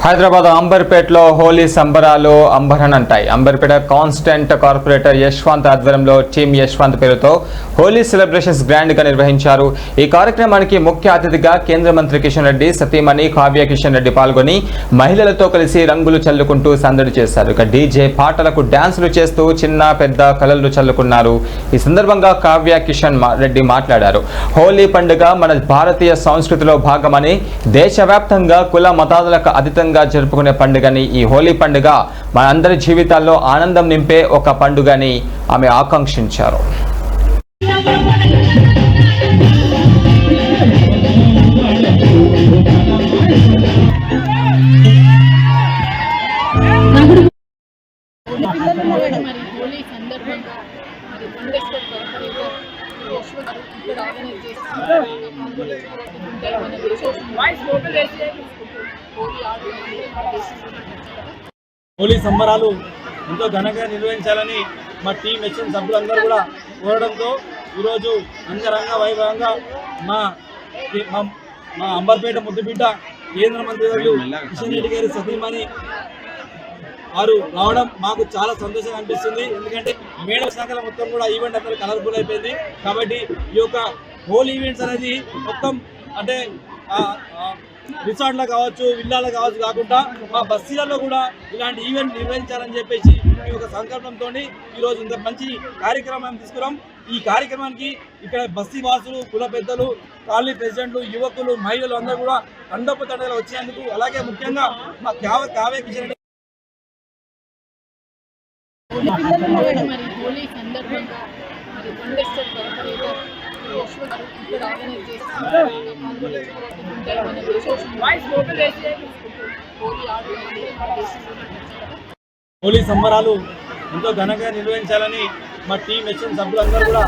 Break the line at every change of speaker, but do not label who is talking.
హైదరాబాద్ అంబర్పేటలో హోలీ సంబరాలు అంబరనంటాయి. Amberpet constant corporator Yashwant ఆధ్వర్యంలో team Yashwant పేరుతో హోలీ సెలబ్రేషన్స్ గ్రాండ్ గా నిర్వహించారు. ఈ కార్యక్రమానికి ముఖ్య అతిథిగా కేంద్ర మంత్రి కిషన్ రెడ్డి సతీమణి కావ్య కిషన్ రెడ్డి పాల్గొని మహిళలతో కలిసి రంగులు చల్లుకుంటూ సందడి చేశారు. ఇక డీజే పాటలకు డాన్సులు చేస్తూ చిన్న పెద్ద కలలు చల్లుకున్నారు. ఈ సందర్భంగా కావ్య కిషన్ రెడ్డి మాట్లాడారు. హోలీ పండుగ మన భారతీయ సంస్కృతిలో భాగమని, దేశవ్యాప్తంగా కుల మతాలకు అతీతంగా జరుపుకునే పండుగని ఈ హోలీ పండుగ మన అందరి జీవితాల్లో ఆనందం నింపే ఒక పండుగని ఆమె ఆకాంక్షించారు.
హోలీ సంబరాలు ఎంతో ఘనంగా నిర్వహించాలని మా టీం యశ్వంత్ సభ్యులందరూ కూడా కోరడంతో ఈరోజు అంగరంగ వైభవంగా మా అంబర్పేట ముద్దుబిడ్డ కేంద్ర మంత్రి కిషన్ రెడ్డి గారి సతీమణి వారు రావడం మాకు చాలా సంతోషంగా అనిపిస్తుంది. ఎందుకంటే మేడం శాఖల మొత్తం కూడా ఈవెంట్ అందరూ కలర్ఫుల్ అయిపోయింది. కాబట్టి ఈ యొక్క హోలీ ఈవెంట్స్ అనేది మొత్తం అంటే రిసార్ట్లో కావచ్చు, విల్లాలో కావచ్చు కాకుండా మా బస్తీలలో కూడా ఇలాంటి ఈవెంట్ నిర్వహించాలని చెప్పేసి ఈ యొక్క సంకల్పంతో ఈరోజు ఇంత మంచి కార్యక్రమం తీసుకున్నాం. ఈ కార్యక్రమానికి ఇక్కడ బస్తీ వాసులు, కుల పెద్దలు, కాలనీ ప్రెసిడెంట్లు, యువకులు, మహిళలు అందరూ కూడా తండోపతండగా వచ్చేందుకు, అలాగే ముఖ్యంగా మా కావ్య కిషన్ హోలీ సంబరాలు ఎంతో ఘనంగా నిర్వహించాలని మా టీం యశ్వంత్ సభ్యులందరూ కూడా